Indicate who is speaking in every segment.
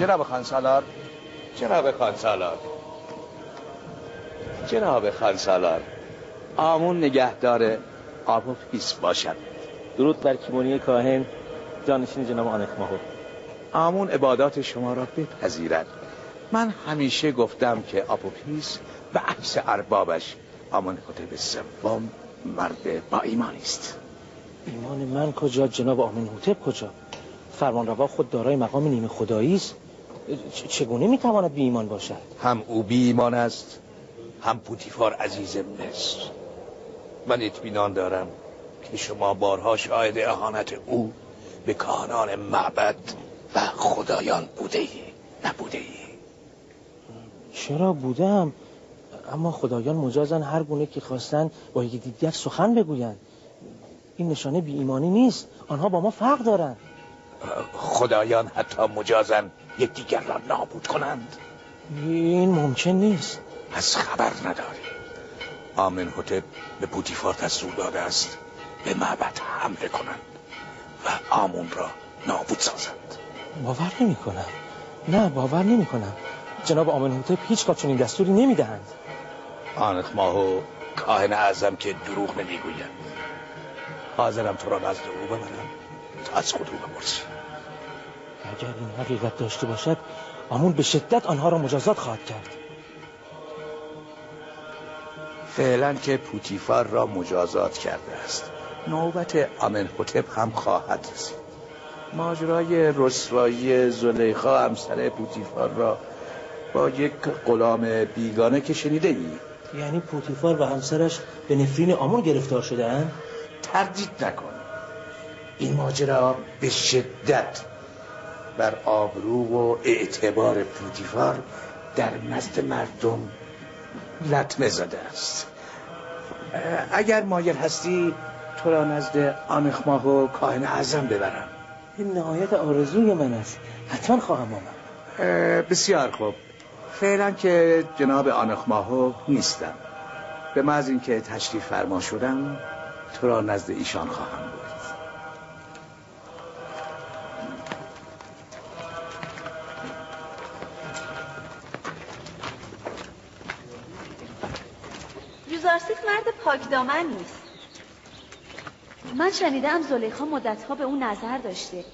Speaker 1: جناب خانسالار، جناب خانسالار، جناب خانسالار، آمون نگهدار آپوپیس باشد.
Speaker 2: درود بر کیمونی کاهن، جانشین جناب آنخماهو.
Speaker 1: آمون عبادات شما را بپذیرد. من همیشه گفتم که آپوپیس به عکس اربابش آمنهوتپ سوم مرد با ایمانی است.
Speaker 2: ایمان من کجا؟ جناب آمنهوتپ کجا؟ فرمانروا خود دارای مقام نیمه خدایی است. چگونه میتواند بی ایمان باشد؟
Speaker 1: هم او بی ایمان است، هم پوتیفار عزیز مصر. من اطمینان دارم که شما بارها شاهد اهانت او به کاهنان معبد و خدایان بوده ای نبوده ای؟
Speaker 2: چرا بودم، اما خدایان مجازن هر گونه که خواستن با یکی دیگر سخن بگویند. این نشانه بی ایمانی نیست، آنها با ما فرق دارند.
Speaker 1: خدایان حتی مجازن یکدیگر را نابود کنند؟
Speaker 2: این ممکن نیست.
Speaker 1: از خبر نداری آمنهوتپ به پوتیفار دستور داده است به معبد حمله کنند و آمون را نابود سازند؟
Speaker 2: باور نمی کنم. نه، باور نمی کنم. جناب آمنهوتپ هیچگاه چنین دستوری نمی دهند.
Speaker 1: آنخماهو کاهن اعظم که دروغ نمیگوید. حاضرم تو را نزد او ببرم تا از خود او بپرسی.
Speaker 2: اگر این حقیقت داشته باشد، آمون به شدت آنها را مجازات خواهد کرد.
Speaker 1: فعلا که پوتیفار را مجازات کرده است، نوبت آمنهوتپ هم خواهد رسید. ماجرای رسوایی زلیخا همسر پوتیفار را با یک غلام بیگانه که شنیده ای؟
Speaker 2: یعنی پوتیفار و همسرش به نفرین آمون گرفتار شده اند؟
Speaker 1: تردید نکن، این ماجرا به شدت بر آبرو و اعتبار پوتیفار در نزد مردم لطمه زده است. اگر مایل هستی تو را نزد آنخماهو کاهن اعظم ببرم.
Speaker 2: این نهایت آرزوی من است، حتما خواهم آمد.
Speaker 1: بسیار خوب. فعلا که جناب آنخماهو نیستم، به محض اینکه تشریف فرما شدم تو را نزد ایشان خواهم بود.
Speaker 3: یوزارسیف مرد پاکدامن نیست. من شنیدم زلیخا مدتها به اون نظر داشته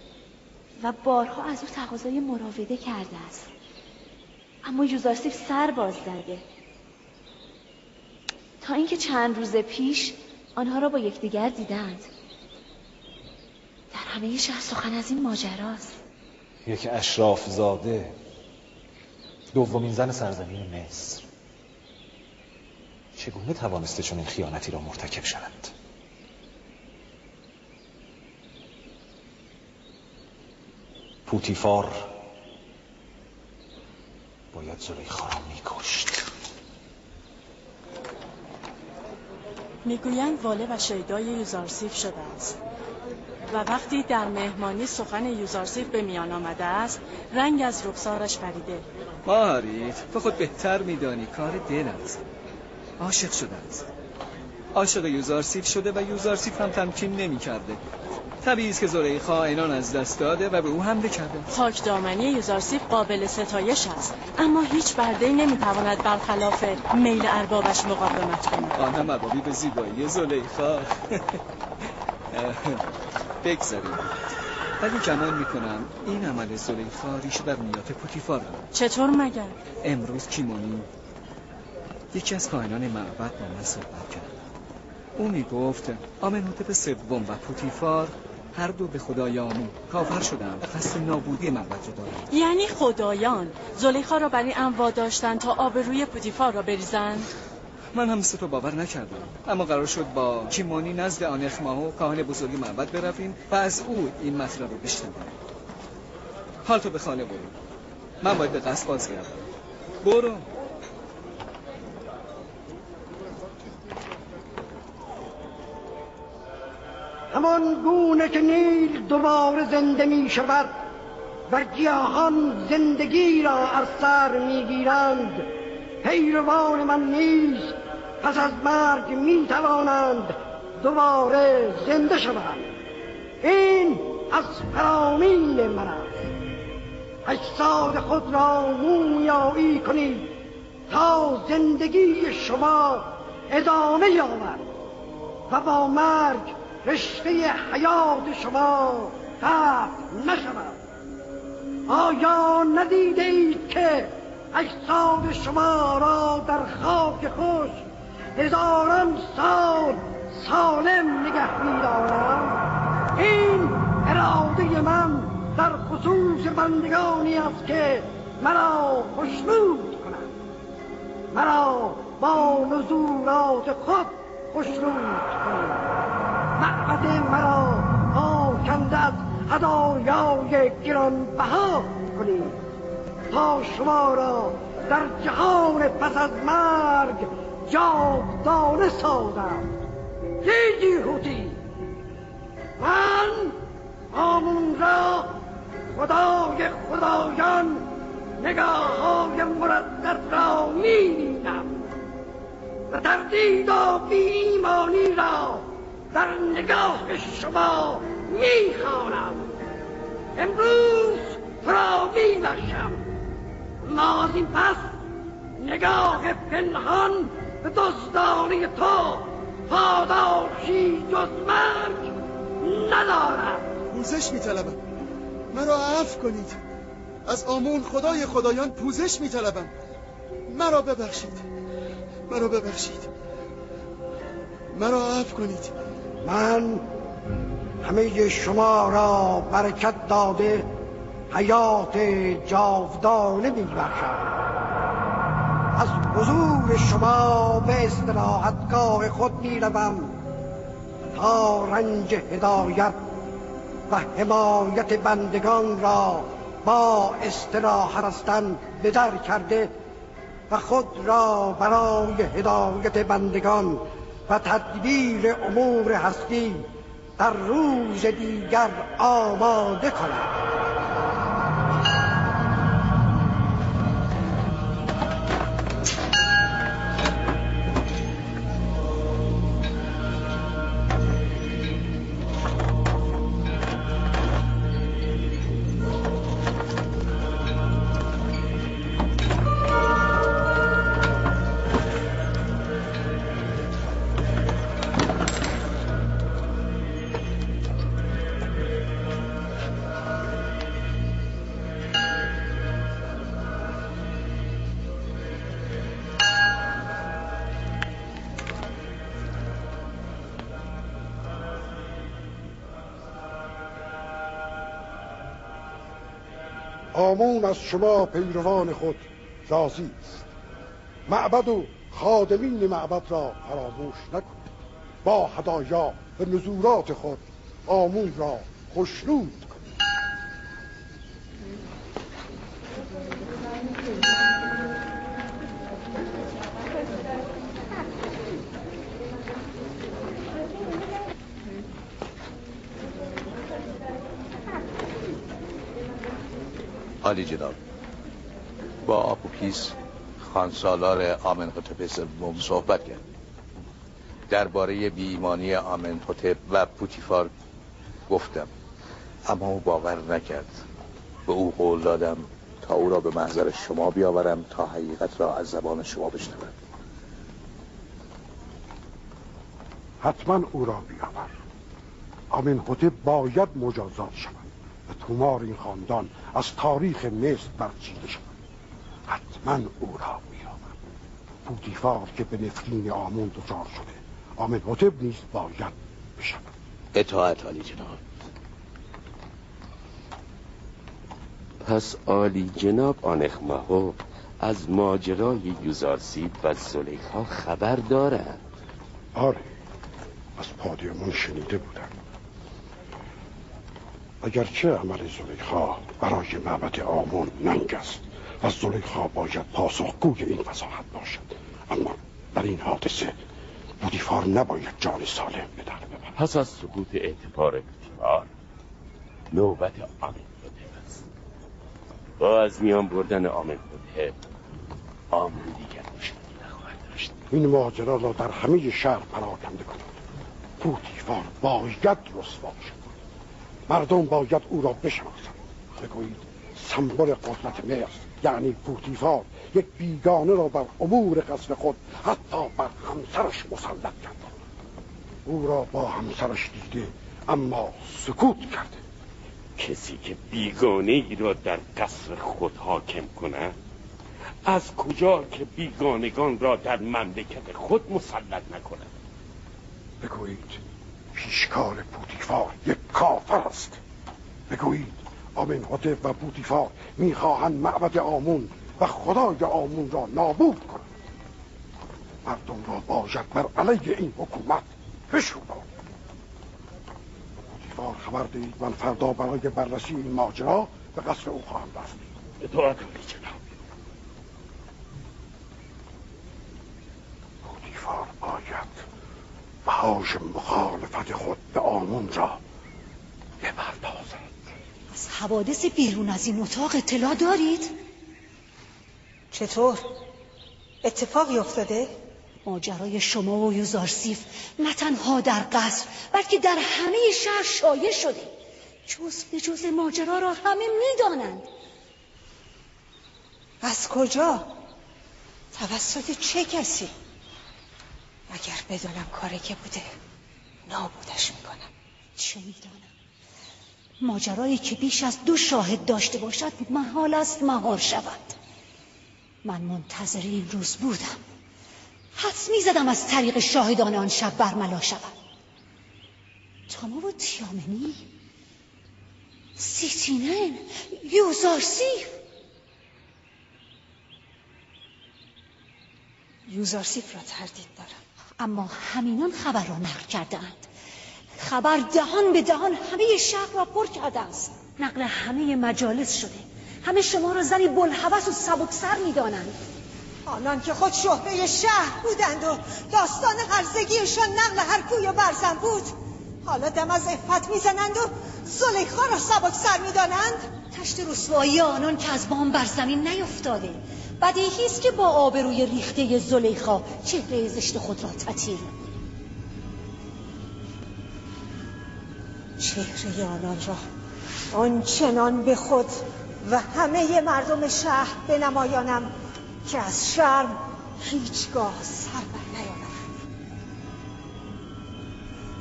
Speaker 3: و بارها از او تقاضای مراوده کرده است، اما یوزارسیف سر باز زده، تا اینکه چند روز پیش آنها را با یکدیگر دیدند. در همه شهر سخن از این ماجراست.
Speaker 4: یک اشراف زاده، دومین زن سرزمین مصر، چگونه توانسته چون این خیانتی را مرتکب شوند؟ پوتیفار باید زلیخا را می‌کشت.
Speaker 5: میگویند واله و شیدای یوزارسیف شده است و وقتی در مهمانی سخن یوزارسیف به میان آمده است، رنگ از رخسارش پریده.
Speaker 6: ماهاریت، تو خود بهتر میدانی کار دل است. عاشق شده است، عاشق یوزارسیف شده و یوزارسیف هم تمکین نمی کرده. طبیعی است که زلیخا عنان از دست داده و به او حمله کرده.
Speaker 5: پاکدامنی یوزارسیف قابل ستایش است، اما هیچ برده‌ای نمیتواند برخلاف میل اربابش مقاومت کند.
Speaker 6: آنها مبابی به زیبایی زلیخا. بگذاریم، ولی گمان میکنم این عمل زلیخا ریشه در نیات پوتیفار دارد.
Speaker 5: چطور مگر؟
Speaker 6: امروز کیمونی یکی از کاهنان معبد با من صحبت کرد. او میگفت آمنهوتپ سوم و پوتیفار هر دو به خدایان کافر شدند و قصد نابودی معبد را دارند.
Speaker 5: یعنی خدایان زلیخا را برای انوا داشتند تا آبروی پوتیفار را بریزند؟
Speaker 6: من هم مثل تو باور نکردم، اما قرار شد با کیمونی نزد آنخماهو کاهن بزرگ معبد برویم و از او این مطلب رو بشنویم. حال تو به خانه برو، من باید به قصد بازگردم. برو.
Speaker 7: همان گونه که نیل دوباره زنده می شود و گیاهان زندگی را از سر می گیرند، پیروان من نیز پس از مرگ می توانند دوباره زنده شوند. این از فرامین من است. اجساد خود را مومیایی کنید تا زندگی شما ادامه یابد و با مرگ رشته حیات شما قطع نشود. آیا ندیده اید که اجساد شما را در خاک خوش هزاران سال سالم نگه می‌دارم؟ این اراده من در خصوص بندگانی است که مرا خوشنود کنند، مرا با نزولات خود خوشنود کنند، معبد مرا آکنده از هدایای گرانبها کنید تا شما را در جهان پس از مرگ جاودانه سازم. گیجی هوتی، من آمون را خدای خدایان نگاه‌های مردد را می‌بینم و تردید و بی‌ایمانی را در نگاه شما می‌خوانم. امروز تو را می‌بخشم، اما از این پس نگاه پنهان به دزدانی تو پاداشی جز مرگ ندارم.
Speaker 8: پوزش می‌طلبم، مرا عفو کنید. از آمون خدای خدایان پوزش می‌طلبم. مرا ببخشید، مرا ببخشید، مرا عفو کنید.
Speaker 7: من همه شما را برکت داده حیات جاودانه می‌بخشم. از حضور شما به استراحتگاه خود می‌روم تا رنج هدایت و حمایت بندگان را با استراحت هستن به در کرده و خود را برای هدایت بندگان و تدبیر امور هستی در روز دیگر آماده کنم.
Speaker 9: آمون از شما پیروان خود راضی است. معبد و خادمین معبد را فراموش نکنید. با هدایا و نزولات خود آمون را خوشنود کنید.
Speaker 1: عالی جناب، با آپوکیس خانسالار آمنحتپ سوم صحبت کرد. درباره بی‌ایمانی آمنحتپ و پوتیفار گفتم، اما او باور نکرد. به او قول دادم تا او را به محضر شما بیاورم تا حقیقت را از زبان شما بشنود.
Speaker 9: حتما او را بیاور. آمنحتپ باید مجازات شود و تومار این خاندان از تاریخ مصر برچیده شود. حتما او را بیاور. پوتیفار که به نفرین آمون دچار شده، آمنحتپ نیز باید بشود.
Speaker 1: اطاعت عالی جناب.
Speaker 10: پس عالی جناب آنخماهو از ماجرای یوزارسیب و زلیخا خبر دارند؟
Speaker 9: آره، از پادیمون شنیده بودم. اگرچه عمل زلیخا برای معبد آمون ننگ است و زلیخا باید پاسخگوی این فضاحت باشد، اما در این حادثه پوتیفار نباید جان سالم به در ببرد.
Speaker 10: پس از سقوط اعتبار پوتیفار نوبت آمنحتپ است. با از میان بردن آمنحتپ آمون دیگر مشکلی نخواهد داشت.
Speaker 9: این ماجرا را در همه شهر پراکنده کنید. پوتیفار باید رسوا شد. مردم باید او را بشناسند. بگویید سمبل قدرت مصر یعنی پوتیفار یک بیگانه را بر امور قصر خود حتی بر همسرش مسلط کرد. او را با همسرش دیده اما سکوت کرده.
Speaker 10: کسی که بیگانه ای را در قصر خود حاکم کند از کجا که بیگانگان را در مملکت خود مسلط نکند؟
Speaker 9: بگویید پیشکار پوتیفار یک کافر است. بگویید آمنحتپ و پوتیفار میخواهند معبد آمون و خدای آمون را نابود کنند. مردم را باید بر علیه این حکومت بشورانند. پوتیفار خبر دهید، من فردا برای بررسی این ماجرا به قصر او خواهم رفت.
Speaker 10: اطاعت کنید جناب.
Speaker 9: پوتیفار باید بهاش مخالفت خود به آمون را بپردازد.
Speaker 11: از حوادث بیرون از این اتاق اطلاع دارید؟
Speaker 12: چطور؟ اتفاقی افتاده؟
Speaker 11: ماجرای شما و یوزارسیف نه تنها در قصر بلکه در همه شهر شایع شده. جز به جز ماجرا را همه میدانند.
Speaker 12: از کجا؟ توسط چه کسی؟ اگر بدونم کاری که بوده نابودش میکنم.
Speaker 11: چه میدانم؟ ماجرایی که بیش از 2 شاهد داشته باشد محال است مهار شود. من منتظر این روز بودم. حدس میزدم از طریق شاهدان آن شب برملا شود. تاما و تیامنی، سیتینن، یوزارسیف.
Speaker 12: یوزارسیف را تردید دارم.
Speaker 11: اما همینان خبر را نقل کردند. خبر دهان به دهان همه شهر را پر کرده است. نقل همه مجالس شده. همه شما را زنی بلهوس و سبکسر می‌دانند.
Speaker 12: آنان که خود شهره شهر بودند و داستان هرزگیشان نقل هر کوی و برزن بود، حالا دم از عفت میزنند و زلیخا را سبکسر می‌دانند.
Speaker 11: تشت رسوایی آنان که از بام بر زمین نیفتاده. بدیهی است که با آبروی ریخته زلیخا چهره زشت خود را تطهیر.
Speaker 12: چهره آنان را آنچنان به خود و همه مردم شهر بنمایانم که از شرم هیچگاه سر بر نیاورند.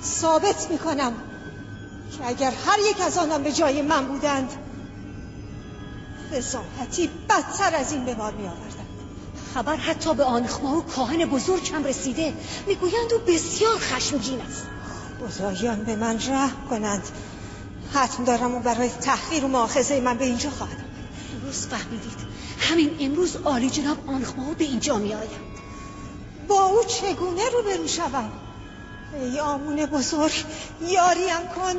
Speaker 12: ثابت میکنم که اگر هر یک از آنان به جای من بودند فضاحتی بدتر از این به بار میآوردند.
Speaker 11: خبر حتی به آنخما و کاهن بزرگ هم رسیده. میگویند او بسیار خشمگین است.
Speaker 12: خدایان به من رحم کنند. حتم دارم و برای تحقیر و مؤاخذه من به اینجا خواهد آمد.
Speaker 11: درست فهمیدید. همین امروز عالی جناب آنخما به اینجا می آید.
Speaker 12: با او چگونه روبرو شوم؟ ای آمون بزرگ یاریم کن.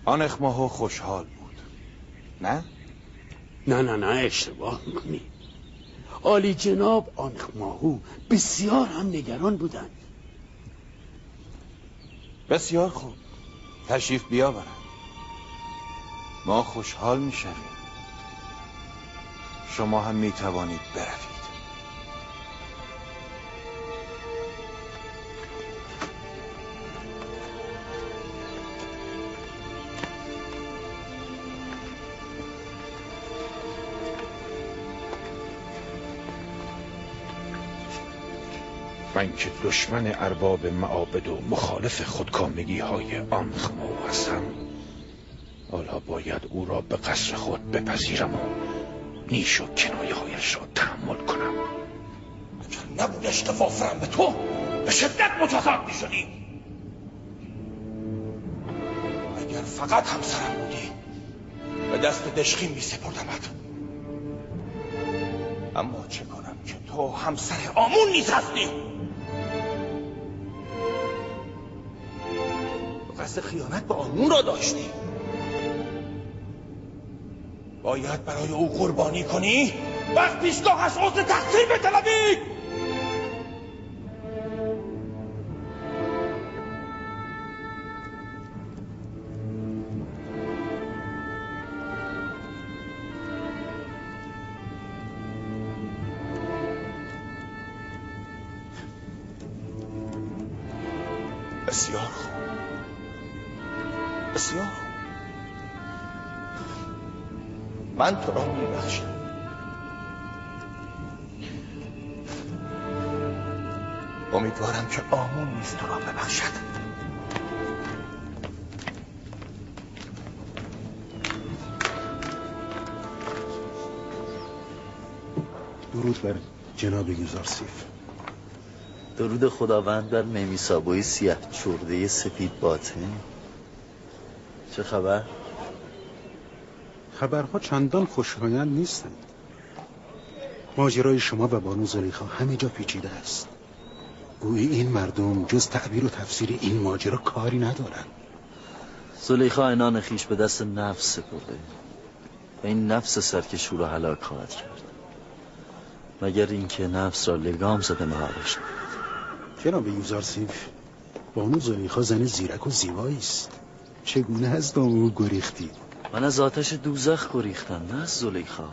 Speaker 1: آنخماهو خوشحال بود، نه؟
Speaker 10: نه اشتباه میکنی. عالی جناب آنخماهو بسیار هم نگران بودند.
Speaker 1: بسیار خوب، تشریف بیاورند. ما خوشحال میشویم. شما هم میتوانید بروید.
Speaker 9: من که دشمن ارباب معابد و مخالف خودکامگی های آنخماهو هستم، حالا باید او را به قصر خود بپذیرم و نیش و کنایه هایش را تحمل کنم. اگر نبود اشتفافم به تو به شدت مجازات می شدی. اگر فقط همسرم بودی به دست دشخی می سپردمت. اما چه کنم که تو همسر آمون نیز هستی. قصد خیانت به آمون را داشتی. باید برای او قربانی کنی و از پیشگاهش عذر تقصیر بطلبی. بسیار خوب، بسیار خوب.
Speaker 1: من تو را میبخشم. امیدوارم که آمون نیز تو را ببخشد.
Speaker 9: درود بر جناب یوزارسیف.
Speaker 13: درود خداوند بر میمیسابوی سیاه چرده سفید باطن. چه خبر؟
Speaker 9: خبرها چندان خوشایند نیستند. ماجرای شما و بانو زلیخا همه جا پیچیده است. گویی این مردم جز تعبیر و تفسیر این ماجرا کاری ندارند.
Speaker 13: زلیخا عنان خیش به دست نفس سپرده و این نفس سرکش او را هلاک خواهد کرد، مگر اینکه نفس را لگام زده مهارش کند.
Speaker 9: جناب یوزارسیف، بانو زلیخا زن زیرک و زیبایی است. چگونه از دام او گریختی؟
Speaker 13: من از آتش دوزخ گریختم، نه از زلیخا.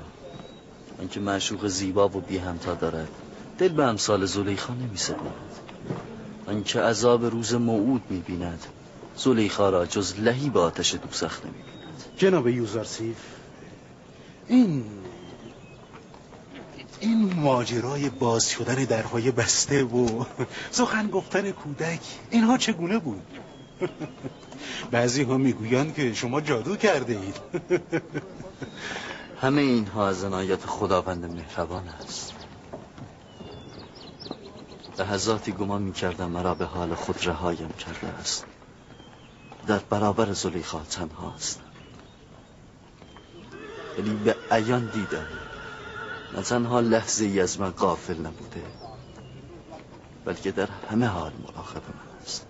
Speaker 13: من که معشوق زیبا و بی همتا دارد دل به امثال زلیخا نمی سپارد. من که عذاب روز موعود می بیند زلیخا را جز لهی به آتش دوزخ نمی بیند.
Speaker 9: جناب یوزارسیف، این ماجرای باز شدن درهای بسته و سخن گفتن کودک، اینها چگونه بود؟ بعضی ها میگویند که شما جادو کرده اید.
Speaker 13: همه اینها از عنایت خداوند مهربان است. لحظاتی گمان میکردم مرا به حال خود رهایم کرده است. در برابر زلیخا تنها هستم، ولی به عیان دیدم نه تنها لحظه ای از من غافل نبوده، بلکه در همه حال مراقب من است.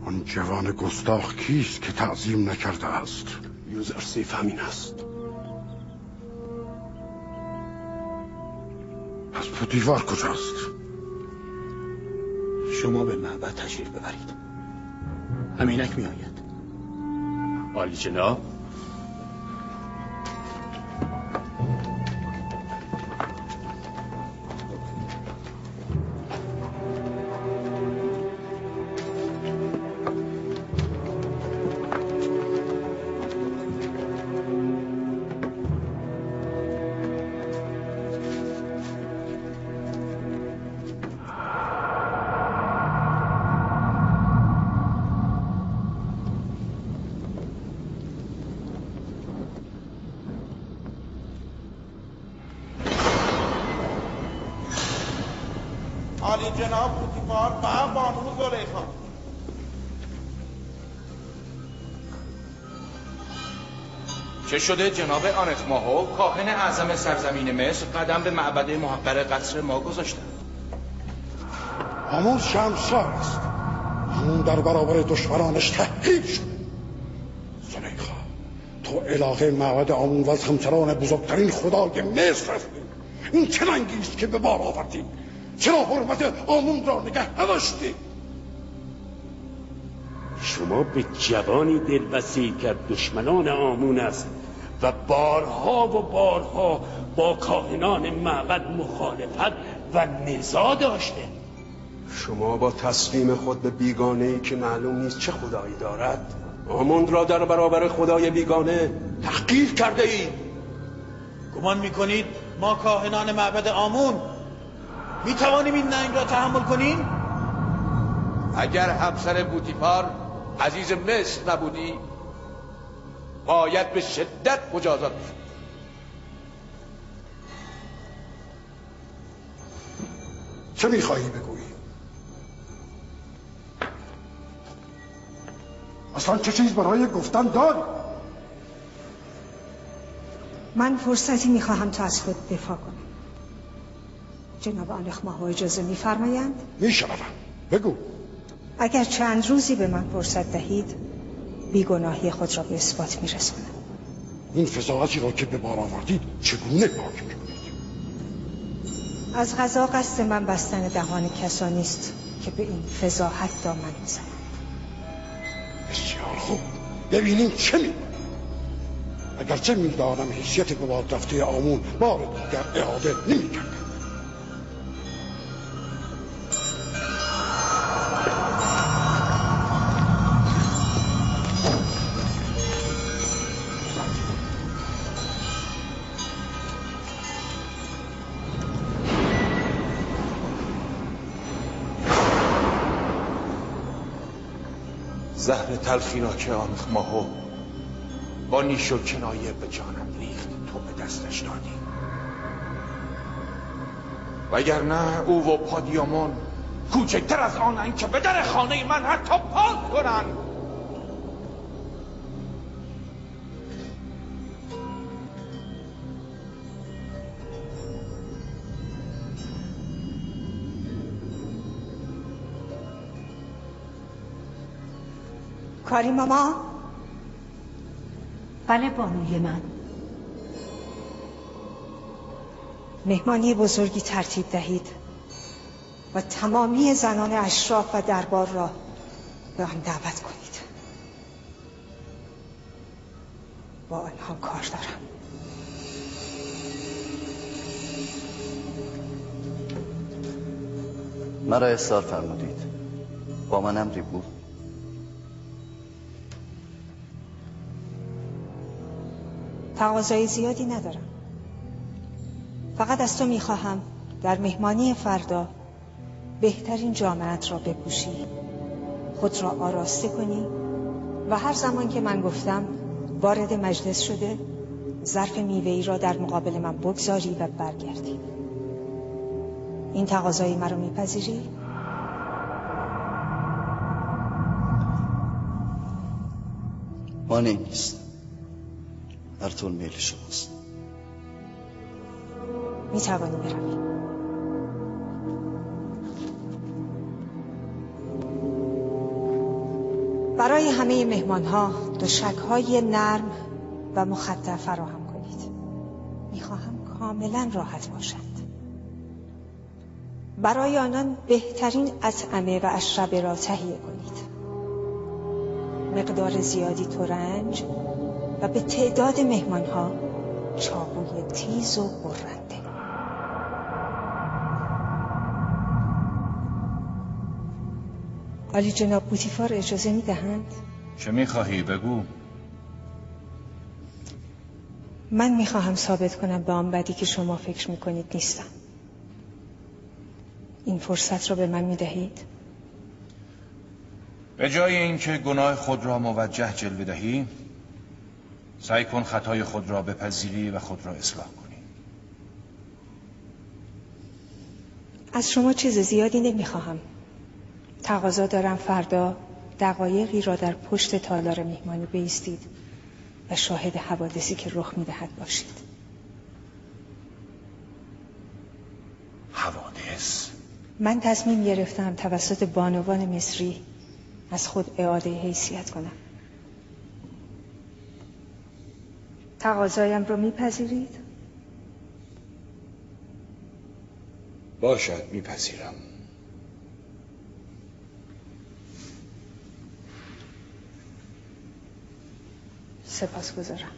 Speaker 9: آن جوان گستاخ کیست که تعظیم نکرده است؟ یوزارسیف همین است. پس پوتیفار کجاست؟
Speaker 14: شما به معبد تشریف ببرید، همینک می آید.
Speaker 10: عالی جناب.
Speaker 15: عالی جناب پوتیفار و بانو زلیخا.
Speaker 1: چه شده جناب آنخماهو؟ کاهن اعظم سرزمین مصر قدم به معبد محقر قصر ما گذاشتند.
Speaker 9: آمون شمسار است. همون در برابر دشمنانش تحقیر شد. زلیخا، تو الهه معبد آمون و از همسران بزرگترین خدای مصر هستی. این چه رنگی است که به بار آوردی؟ چرا حرمت آمون را نگه نداشتی؟
Speaker 10: شما به جوانی دل بستید که دشمنان آمون است و بارها و بارها با کاهنان معبد مخالفت و نزاع داشته.
Speaker 9: شما با تسلیم خود به بیگانه‌ای که معلوم نیست چه خدایی دارد آموند را در برابر خدای بیگانه تحقیر کرده اید.
Speaker 15: گمان میکنید ما کاهنان معبد آمون میتوانیم این ننگ را تحمل کنیم؟
Speaker 1: اگر همسر بوتیفار عزیز مصر نبودی باید به شدت مجازات میشد.
Speaker 9: چه میخواهی بگویی؟ اصلا چه چیز برای گفتن داری؟
Speaker 12: من فرصتی میخواهم تا از خود دفاع کنم. جناب آنخ ماهو اجازه میفرمایند؟
Speaker 9: میشنوم، بگو.
Speaker 12: اگر چند روزی به من فرصت دهید بیگناهی خود را به اثبات میرسانم.
Speaker 9: این فضاحتی را که به بار آوردید چگونه پاک میکنید؟
Speaker 12: از قضا قصد من بستن دهان کسانی است که به این فضاحت دامن میزنند.
Speaker 9: بسیار خوب، ببینیم چه میکنید. اگرچه میدانم حیثیت به باد رفته آمون بار دیگر اعاده نمیکرد.
Speaker 15: زهر تلخیناک آنخ ماهو با نیش و کنایه به جانم ریخت، تو به دستش دادی. وگرنه او و پادیامون کوچکتر از آنند که به در خانه من حتی پاک کنند.
Speaker 12: کاری ماما؟
Speaker 11: بله بانوی من.
Speaker 12: مهمانی بزرگی ترتیب دهید و تمامی زنان اشراف و دربار را به آن دعوت کنید. با آنها کار دارم.
Speaker 13: مرا احضار فرمودید. با من امری بود؟
Speaker 12: تقاضای زیادی ندارم. فقط از تو میخواهم در مهمانی فردا بهترین جامه‌ات را بپوشی، خود را آراسته کنی و هر زمان که من گفتم وارد مجلس شده ظرف میوه‌ای را در مقابل من بگذاری و برگردی. این تقاضای مرا میپذیری؟
Speaker 13: مانعی نیست. هر طور میل شماست.
Speaker 12: میتوانی بروی. برای همه مهمانها دوشک‌های نرم و مخدر فراهم کنید. میخواهم کاملا راحت باشند. برای آنان بهترین اطعمه و اشربه را تهیه کنید. مقدار زیادی ترنج و به تعداد مهمانها چاقوی تیز و برنده. عالی جناب بوتیفار اجازه میدهند؟
Speaker 15: چه میخواهی بگو؟
Speaker 12: من میخواهم ثابت کنم به آن بدی که شما فکر میکنید نیستم. این فرصت را به من میدهید؟
Speaker 15: به جای اینکه گناه خود را موجه جلوه دهی، سعی کن خطای خود را بپذیری و خود را اصلاح کنی.
Speaker 12: از شما چیز زیادی نمیخواهم. تقاضا دارم فردا دقایقی را در پشت تالار میهمانی بایستید و شاهد حوادثی که رخ میدهد باشید.
Speaker 15: حوادث؟
Speaker 12: من تصمیم گرفتم توسط بانوان مصری از خود اعاده حیثیت کنم. تقاضایم رو میپذیرید؟
Speaker 15: باشد، میپذیرم.
Speaker 5: سپاسگزارم.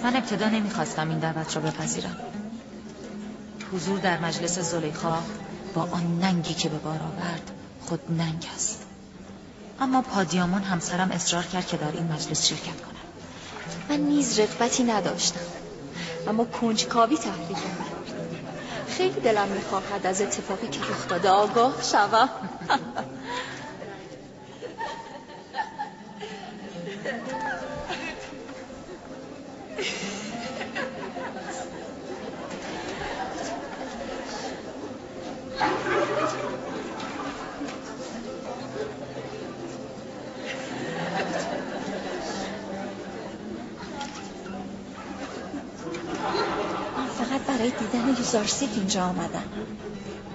Speaker 16: من ابتدا نمیخواستم این دعوت را بپذیرم. حضور در مجلس زلیخا با آن ننگی که به بار آورد خود ننگ است. اما پادیامان همسرم اصرار کرد که در این مجلس شرکت کنم.
Speaker 3: من نیز رغبتی نداشتم، اما کنجکاوی تحریکم کرد. خیلی دلم میخواهد از اتفاقی که رخ داده آگاه شوم. برای دیدن یوزارسیف اینجا آمدم.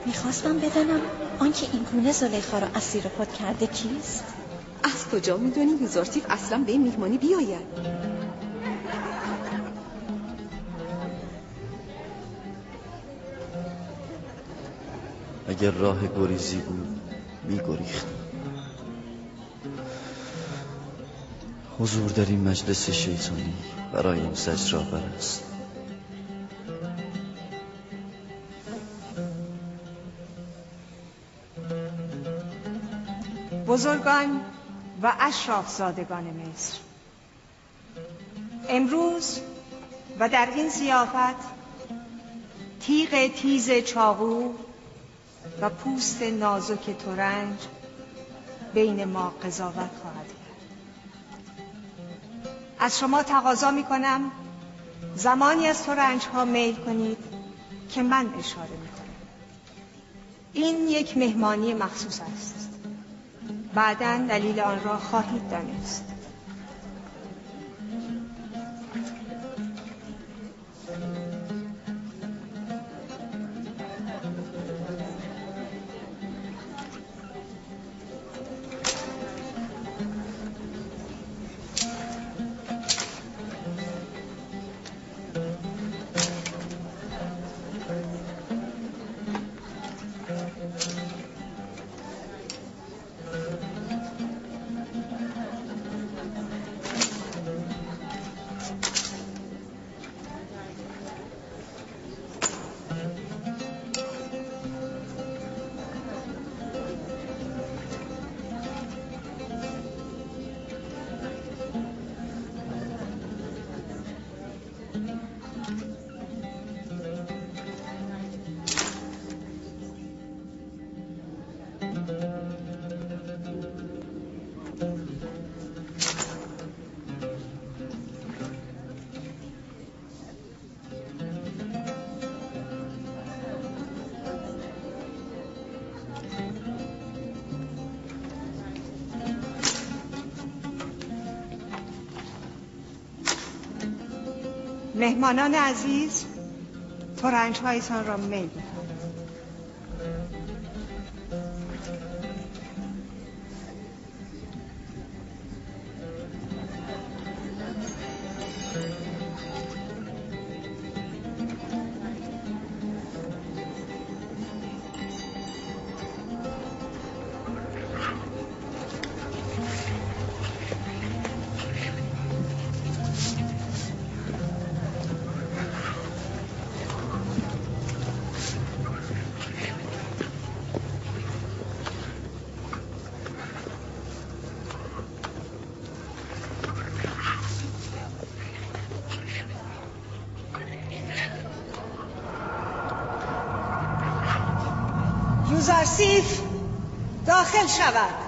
Speaker 3: میخواستم بدانم آنکه این گونه زلیخا را اسیر خود کرده کیست؟
Speaker 17: از کجا میدونی یوزارسیف اصلا به این میهمانی بیاید؟
Speaker 13: اگر راه گریزی بود میگریختم. حضور در این مجلس شیطانی برایم زجرآور است.
Speaker 12: بزرگان و اشرافزادگان مصر، امروز و در این ضیافت تیغ تیز چاقو و پوست نازک ترنج بین ما قضاوت خواهد کرد. از شما تقاضا می کنم زمانی از ترنج ها میل کنید که من اشاره می کنم. این یک مهمانی مخصوص است. بعداً دلیل آن را خواهید دانست. مهمانان عزیز، ترنج‌هایتان را میل بدید. یوزارسیف داخل شود.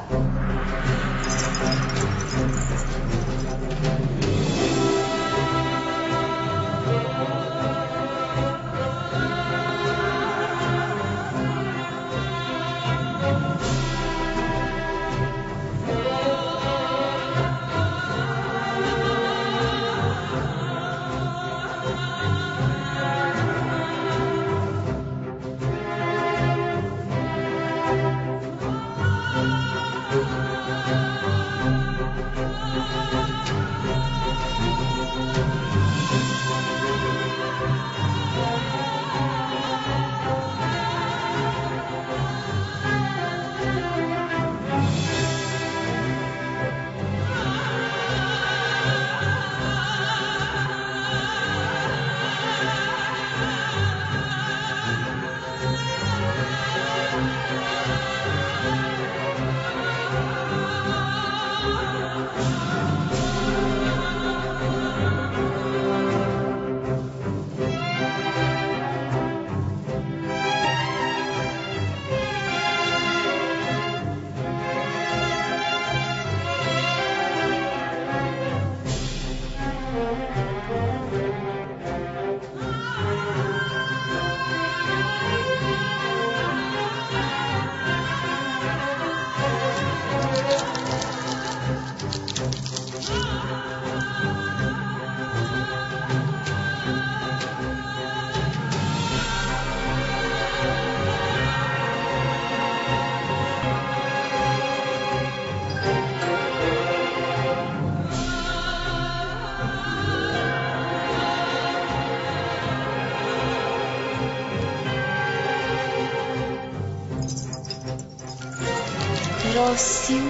Speaker 3: راستی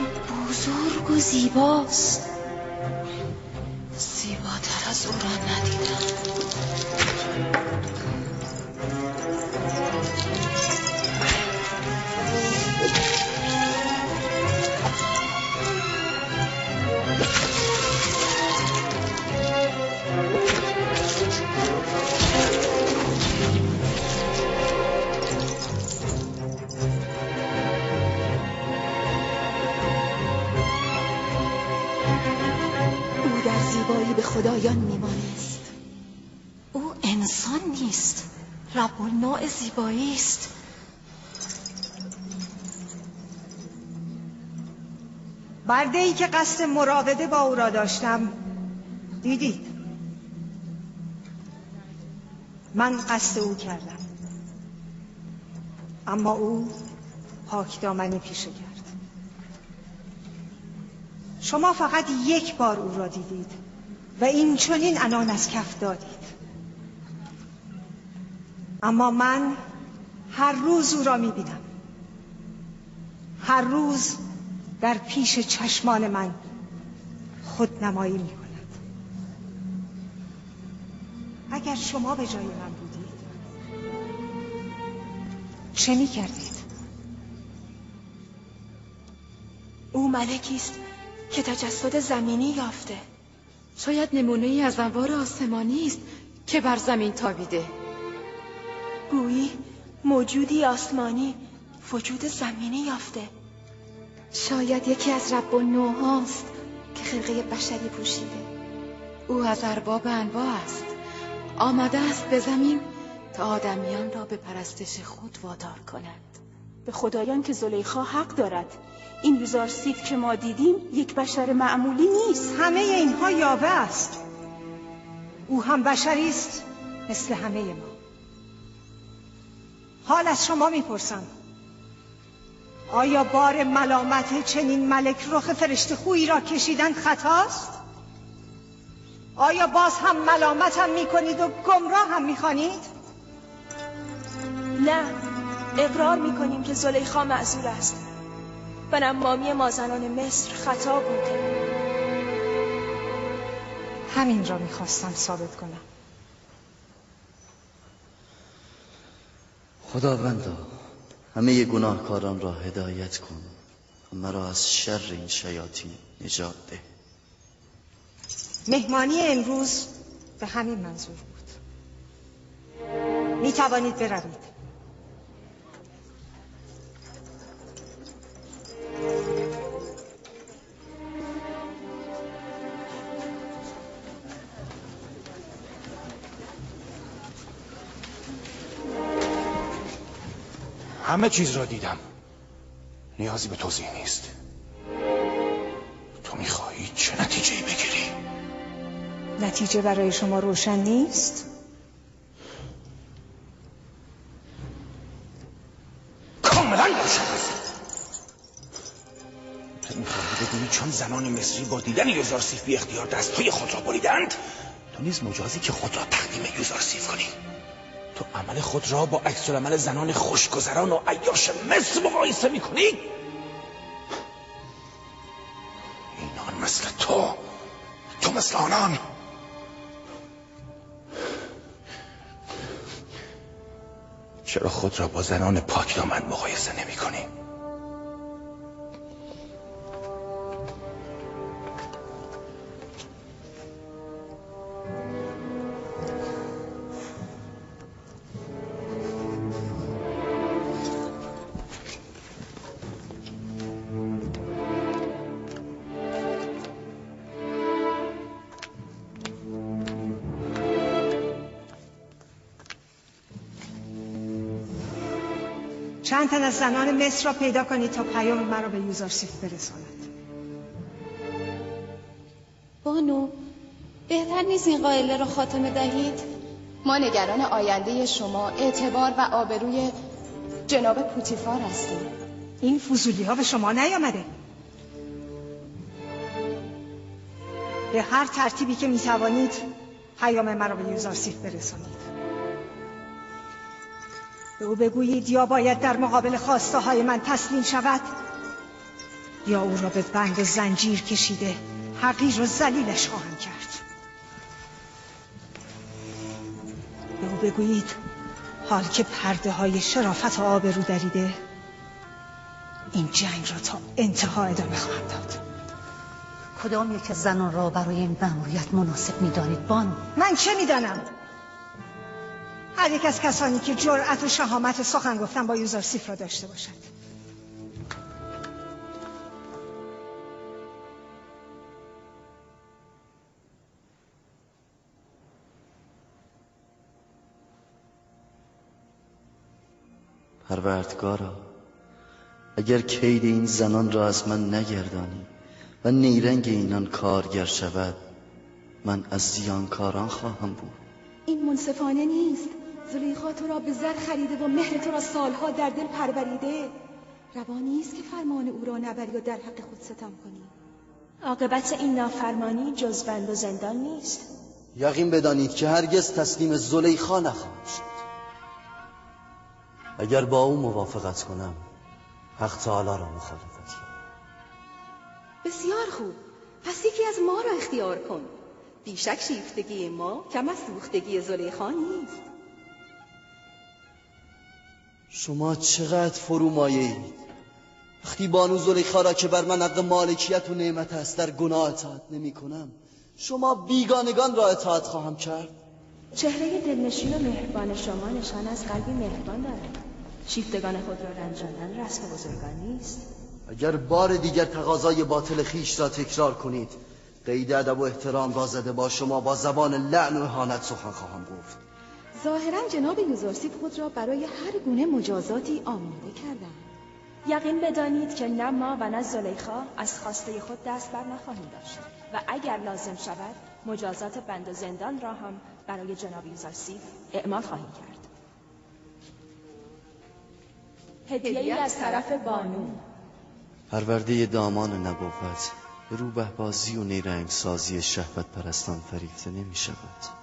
Speaker 3: بزرگ و زیباست. زیباتر از او را ندیدم.
Speaker 11: به خدایان میمانست. او انسان نیست، رب النوع زیبایی است.
Speaker 12: برده‌ای که قصد مراوده با او را داشتم دیدید. من قصد او کردم، اما او پاکدامنی پیشه کرد. شما فقط یک بار او را دیدید و این چنین عنان از کف دادید، اما من هر روز او را می‌بینم. هر روز در پیش چشمان من خودنمایی می‌کند. اگر شما به جای من بودید چه می‌کردید؟
Speaker 5: او ملکی است که تجسد زمینی یافته. شاید نمونه‌ای از انوار آسمانی است که بر زمین تابیده. گویی موجودی آسمانی وجود زمینی یافته.
Speaker 3: شاید یکی از رب النوع هاست که خلقه بشری پوشیده.
Speaker 5: او از ارباب انواع است. آمده است به زمین تا آدمیان را به پرستش خود وادار کند.
Speaker 18: به خدایان که زلیخا حق دارد. این یوزارسیف که ما دیدیم یک بشر معمولی نیست.
Speaker 12: همه اینها یاوه است. او هم بشری است مثل همه ما. حال از شما میپرسم، آیا بار ملامت چنین ملک رخ فرشته خویی را کشیدن خطاست؟ آیا باز هم ملامت هم میکنید و گمراه هم میخوانید؟
Speaker 19: نه، اقرار میکنیم که زلیخا معذور است و نمامی ما زنان مصر خطا بوده.
Speaker 12: همین را میخواستم ثابت کنم.
Speaker 13: خداوندا همه گناهکاران را هدایت کن و مرا از شر این شیاطین نجات ده.
Speaker 12: مهمانی امروز به همین منظور بود. می توانید بروید.
Speaker 15: همه چیز را دیدم. نیازی به توضیح نیست. تو میخواهی چه نتیجه‌ای بگیری؟
Speaker 12: نتیجه برای شما روشن نیست؟
Speaker 15: کاملا روشن است. تو میخواهی بدونی چون زنان مصری با دیدن یوزارسیف بی اختیار دستهای خود را بریدند، تو نیز مجازی که خود را تقدیم یوزارسیف کنی. تو عمل خود را با عکس‌العمل زنان خوشگذران و عیاش مصر مقایسه میکنی؟ اینان مثل تو مثل آنان. چرا خود را با زنان پاکدامن مقایسه نمی کنی؟
Speaker 12: چند تن از زنان مصر را پیدا کنید تا پیام مرا به یوزارسیف برساند.
Speaker 20: بانو، بهتر نیست این قائله را خاتمه دهید؟ ما نگران آینده شما، اعتبار و آبروی جناب پوتیفار هستیم.
Speaker 12: این فضولی ها به شما نیامده. به هر ترتیبی که میتوانید پیام مرا به یوزارسیف برسانید. به او بگویید یا باید در مقابل خواسته های من تسلیم شود یا او را به بند زنجیر کشیده حقیر و ذلیلش خواهم کرد. به او بگویید حال که پرده های شرافت و آبرو دریده، این جنگ را تا انتها ادامه خواهم داد.
Speaker 11: کدام یک از زنان را برای این مأموریت مناسب می‌دانید بانو؟
Speaker 12: من چه می‌دانم؟ هر یک از کسانی که جرأت و شهامت سخن گفتن با یوزارسیف را داشته باشد.
Speaker 13: پروردگارا، اگر کید این زنان را از من نگردانی و نیرنگ اینان کارگر شود، من از زیانکاران خواهم بود.
Speaker 5: این منصفانه نیست. زلیخا تو را به زر خریده و مهر تو را سالها در دل پروریده. روا نیست که فرمان او را نبری و در حق خود ستم کنی.
Speaker 19: عاقبت این نافرمانی جز بند و زندان نیست.
Speaker 13: یقین بدانید که هرگز تسلیم زلیخا نخواهم شد. اگر با او موافقت کنم حق تعالی را مخالفت کنم.
Speaker 17: بسیار خوب، پس یکی از ما را اختیار کن. بیشک شیفتگی ما کم از سوختگی زلیخا نیست.
Speaker 13: شما چقدر فرومایه اید. وقتی بانو زلیخا را که بر من حق مالکیت و نعمت است در گناه اطاعت نمی کنم، شما بیگانگان را اطاعت خواهم کرد.
Speaker 19: چهره دلنشین و مهربان شما نشان از قلبی مهربان دارد. شیفتگان خود را رنجاندن رسم بزرگان نیست.
Speaker 13: اگر بار دیگر تقاضای باطل خیش را تکرار کنید، قید ادب و احترام را زده با شما با زبان لعن و اهانت سخن خواهم گفت.
Speaker 5: ظاهرا جناب یوزارسیف خود را برای هر گونه مجازاتی آماده کردند.
Speaker 19: یقین بدانید که نه ما و نه زلیخا از خواسته خود دست بر نخواهیم داشت و اگر لازم شود مجازات بند و زندان را هم برای جناب یوزارسیف اعمال خواهیم کرد. هدیه‌ای از طرف بانو.
Speaker 13: پرورده دامان نبوت به روبه بازی و نیرنگ سازی شهوت پرستان فریفته نمی شود.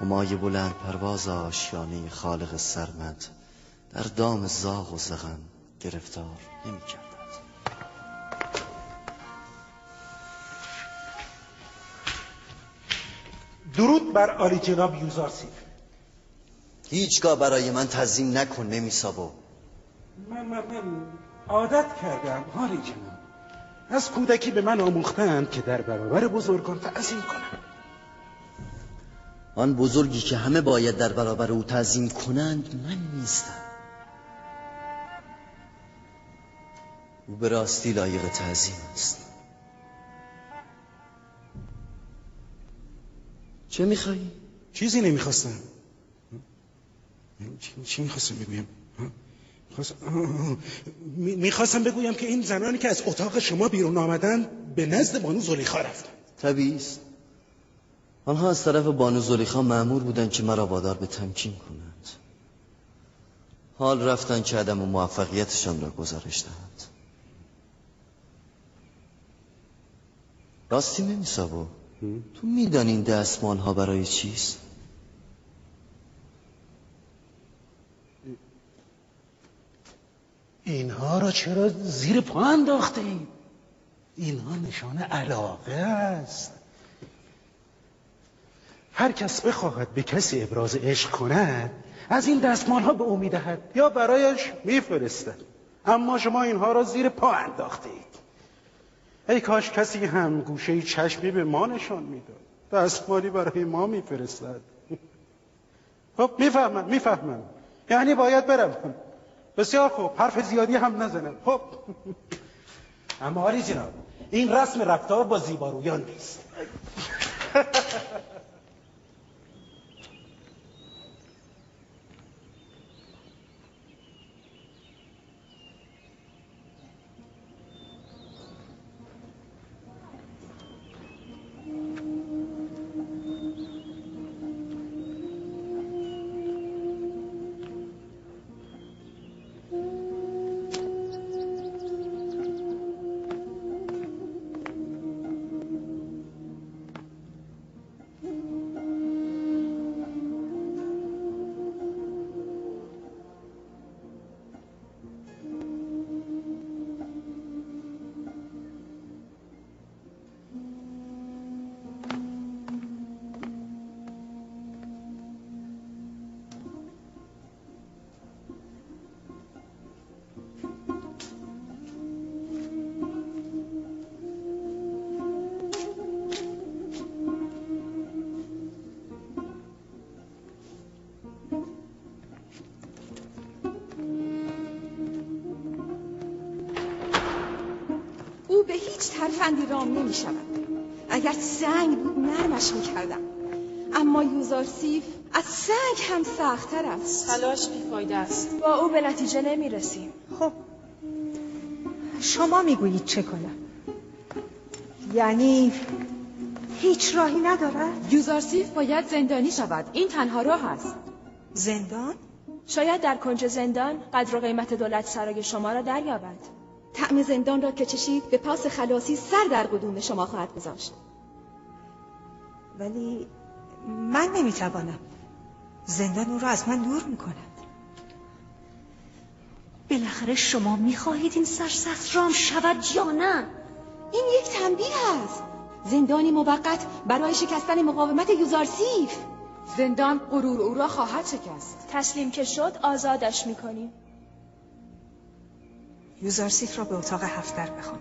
Speaker 13: همای بلند پرواز آشیانه خالق سرمد در دام زاغ و زغن گرفتار نمی کرد.
Speaker 9: درود بر عالی جناب یوزارسیف.
Speaker 13: هیچگاه برای من تعظیم نکن نمیسابو.
Speaker 9: من عادت کردم عالی جناب. از کودکی به من آموختند که در برابر بزرگان تعظیم کنم.
Speaker 13: آن بزرگی که همه باید در برابر او تعظیم کنند من نیستم. او به راستی لایق تعظیم است. چه میخوایی؟
Speaker 9: چیزی نمیخواستم. چی میخواستم بگویم؟ میخواستم بگویم که این زنانی که از اتاق شما بیرون آمدن به نزد بانو زلیخا رفتن.
Speaker 13: طبیعی است. آنها از طرف بانو زلیخا مأمور بودند که مرا وادار به تمکین کنند. حال رفتند که عدم موفقیتشان را گزارش دهند. راستی نمیسابو، تو میدانی این دستمال ها برای چیست؟
Speaker 9: اینها را چرا زیر پا انداخته ایم؟ اینها نشان علاقه است. هر کس بخواهد به کسی ابراز عشق کند از این دستمال ها به او میدهد یا برایش میفرستد، اما شما اینها را زیر پا انداخته اید. ای کاش کسی هم گوشه چشمی به ما نشان میداد، دستمالی برای ما میفرستد. خب میفهمم یعنی باید برم. بسیار خوب، حرف زیادی هم نزنم. خب اما عالی جناب، این رسم رفتار با زیبارویان نیست.
Speaker 5: به هیچ ترفندی رام نمی شود. اگر سنگ بود نرمش می کردم، اما یوزارسیف از سنگ هم سخت‌تر است.
Speaker 19: تلاش بیفایده است، با او به نتیجه نمی رسیم.
Speaker 12: خب شما میگویید چه کنم؟ یعنی هیچ راهی ندارد؟
Speaker 5: یوزارسیف باید زندانی شود، این تنها راه است.
Speaker 12: زندان؟
Speaker 19: شاید در کنج زندان قدر و قیمت دولت سرای شما را دریابد.
Speaker 5: طعم زندان را که چشید به پاس خلاصی سر در قدوم شما خواهد گذاشت.
Speaker 12: ولی من نمیتوانم. زندان او را از من دور میکند.
Speaker 11: بالاخره شما میخواهید این سرسخت رام شود یا نه؟
Speaker 5: این یک تنبیه است. زندانی موقت برای شکستن مقاومت یوزارسیف. زندان غرور او را خواهد شکست.
Speaker 19: تسلیم که شد آزادش میکنیم.
Speaker 12: یوزارسیف را به اتاق 7 بخوان.